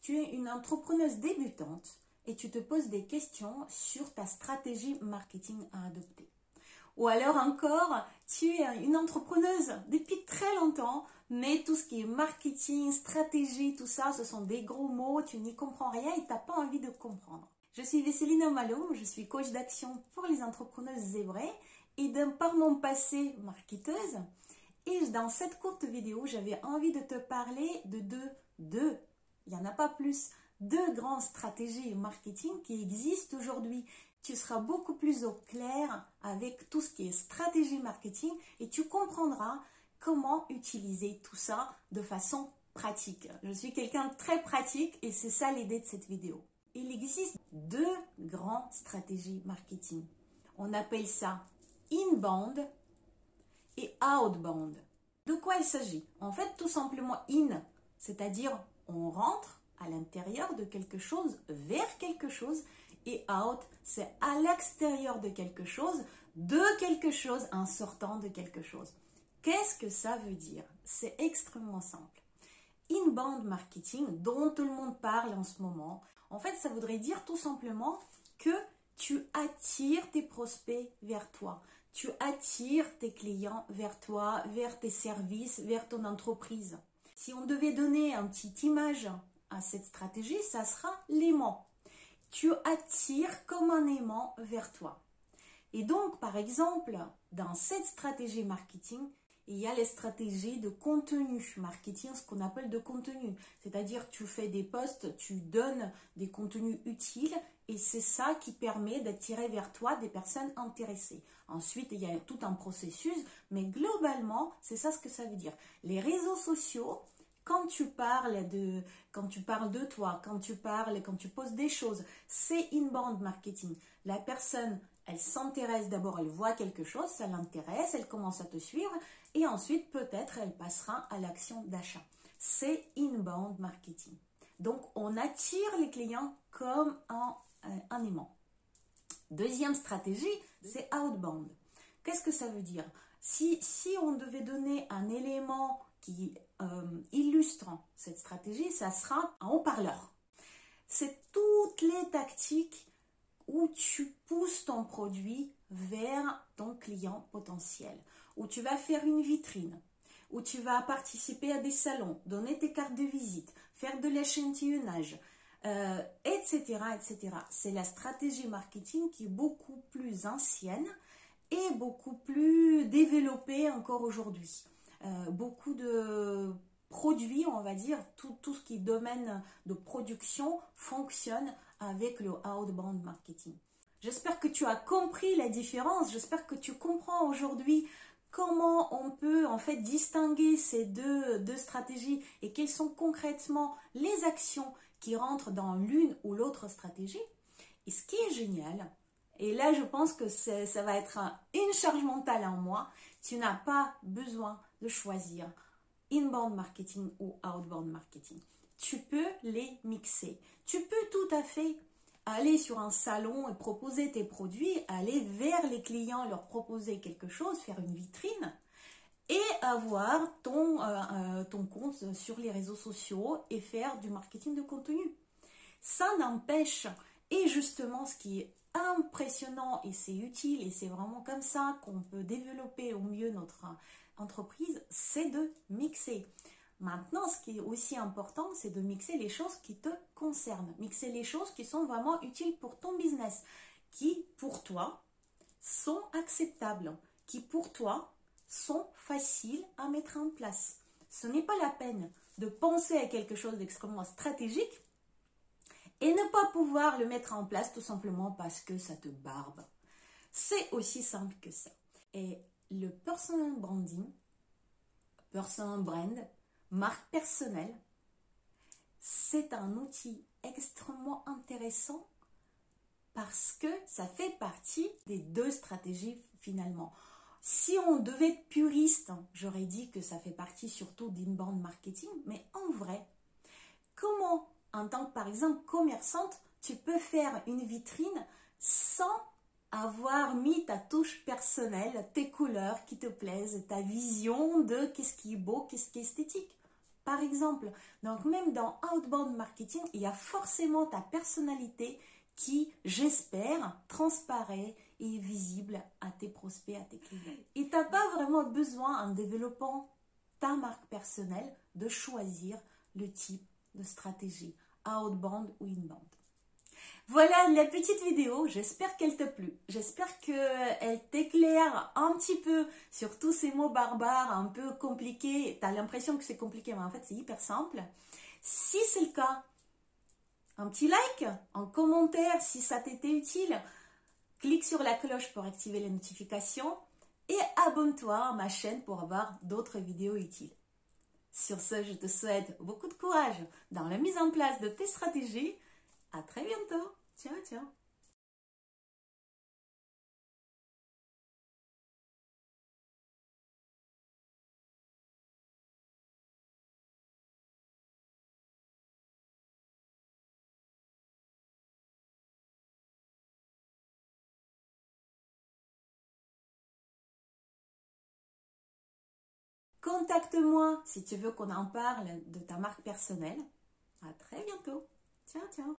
tu es une entrepreneuse débutante et tu te poses des questions sur ta stratégie marketing à adopter. Ou alors encore, tu es une entrepreneuse depuis très longtemps, mais tout ce qui est marketing, stratégie, tout ça, ce sont des gros mots, tu n'y comprends rien et tu n'as pas envie de comprendre. Je suis Vesselina Malo, je suis coach d'action pour les entrepreneuses zébrées et par mon passé marketeuse. Et dans cette courte vidéo, j'avais envie de te parler de deux, il n'y en a pas plus, deux grandes stratégies marketing qui existent aujourd'hui. Tu seras beaucoup plus au clair avec tout ce qui est stratégie marketing et tu comprendras comment utiliser tout ça de façon pratique. Je suis quelqu'un de très pratique et c'est ça l'idée de cette vidéo. Il existe deux grandes stratégies marketing. On appelle ça inbound et outbound. De quoi il s'agit? En fait, tout simplement in, c'est-à-dire on rentre à l'intérieur de quelque chose, vers quelque chose, et out, c'est à l'extérieur de quelque chose en sortant de quelque chose. Qu'est-ce que ça veut dire? C'est extrêmement simple. Inbound marketing, dont tout le monde parle en ce moment, en fait, ça voudrait dire tout simplement que tu attires tes prospects vers toi. Tu attires tes clients vers toi, vers tes services, vers ton entreprise. Si on devait donner une petite image à cette stratégie, ça sera l'aimant. Tu attires comme un aimant vers toi. Et donc, par exemple, dans cette stratégie marketing, il y a les stratégies de contenu marketing, ce qu'on appelle de contenu. C'est-à-dire, tu fais des posts, tu donnes des contenus utiles et c'est ça qui permet d'attirer vers toi des personnes intéressées. Ensuite, il y a tout un processus, mais globalement, c'est ça ce que ça veut dire. Les réseaux sociaux, quand tu parles de toi, quand tu poses des choses, c'est inbound marketing. La personne, elle s'intéresse d'abord, elle voit quelque chose, ça l'intéresse, elle commence à te suivre et ensuite peut-être elle passera à l'action d'achat. C'est inbound marketing. Donc on attire les clients comme un aimant. Deuxième stratégie, c'est outbound. Qu'est-ce que ça veut dire? Si on devait donner un élément qui illustre cette stratégie, ça sera un haut-parleur. C'est toutes les tactiques où tu pousses ton produit vers ton client potentiel, où tu vas faire une vitrine, où tu vas participer à des salons, donner tes cartes de visite, faire de l'échantillonnage, etc., etc. C'est la stratégie marketing qui est beaucoup plus ancienne et beaucoup plus développée encore aujourd'hui. Beaucoup de produits, on va dire, tout ce qui est domaine de production fonctionne avec le outbound marketing. J'espère que tu as compris la différence, j'espère que tu comprends aujourd'hui comment on peut en fait distinguer ces deux stratégies et quelles sont concrètement les actions qui rentrent dans l'une ou l'autre stratégie. Et ce qui est génial, et là je pense que ça va être une charge mentale en moi, tu n'as pas besoin de choisir inbound marketing ou outbound marketing. Tu peux les mixer. Tu peux tout à fait aller sur un salon et proposer tes produits, aller vers les clients, leur proposer quelque chose, faire une vitrine et avoir ton compte sur les réseaux sociaux et faire du marketing de contenu. Ça n'empêche, et justement ce qui est impressionnant et c'est utile et c'est vraiment comme ça qu'on peut développer au mieux notre entreprise, c'est de mixer. Maintenant, ce qui est aussi important, c'est de mixer les choses qui te concernent, mixer les choses qui sont vraiment utiles pour ton business, qui pour toi sont acceptables, qui pour toi sont faciles à mettre en place. Ce n'est pas la peine de penser à quelque chose d'extrêmement stratégique et ne pas pouvoir le mettre en place tout simplement parce que ça te barbe. C'est aussi simple que ça. Et le personal branding, personal brand, marque personnelle, c'est un outil extrêmement intéressant parce que ça fait partie des deux stratégies finalement. Si on devait être puriste, j'aurais dit que ça fait partie surtout d'inbound marketing, mais en vrai, comment en tant que, par exemple, commerçante, tu peux faire une vitrine sans avoir mis ta touche personnelle, tes couleurs qui te plaisent, ta vision de qu'est-ce qui est beau, qu'est-ce qui est esthétique. par exemple. Donc même dans outbound marketing, il y a forcément ta personnalité qui, j'espère, transparaît et est visible à tes prospects, à tes clients. Et tu n'as pas vraiment besoin, en développant ta marque personnelle, de choisir le type de stratégie, outbound ou inbound. Voilà la petite vidéo, j'espère qu'elle t'a plu, j'espère qu'elle t'éclaire un petit peu sur tous ces mots barbares, un peu compliqués. Tu as l'impression que c'est compliqué, mais en fait c'est hyper simple. Si c'est le cas, un petit like, un commentaire si ça t'était utile, clique sur la cloche pour activer les notifications et abonne-toi à ma chaîne pour avoir d'autres vidéos utiles. Sur ce, je te souhaite beaucoup de courage dans la mise en place de tes stratégies. À très bientôt. Ciao, ciao. Contacte-moi si tu veux qu'on en parle de ta marque personnelle. À très bientôt. Ciao, ciao.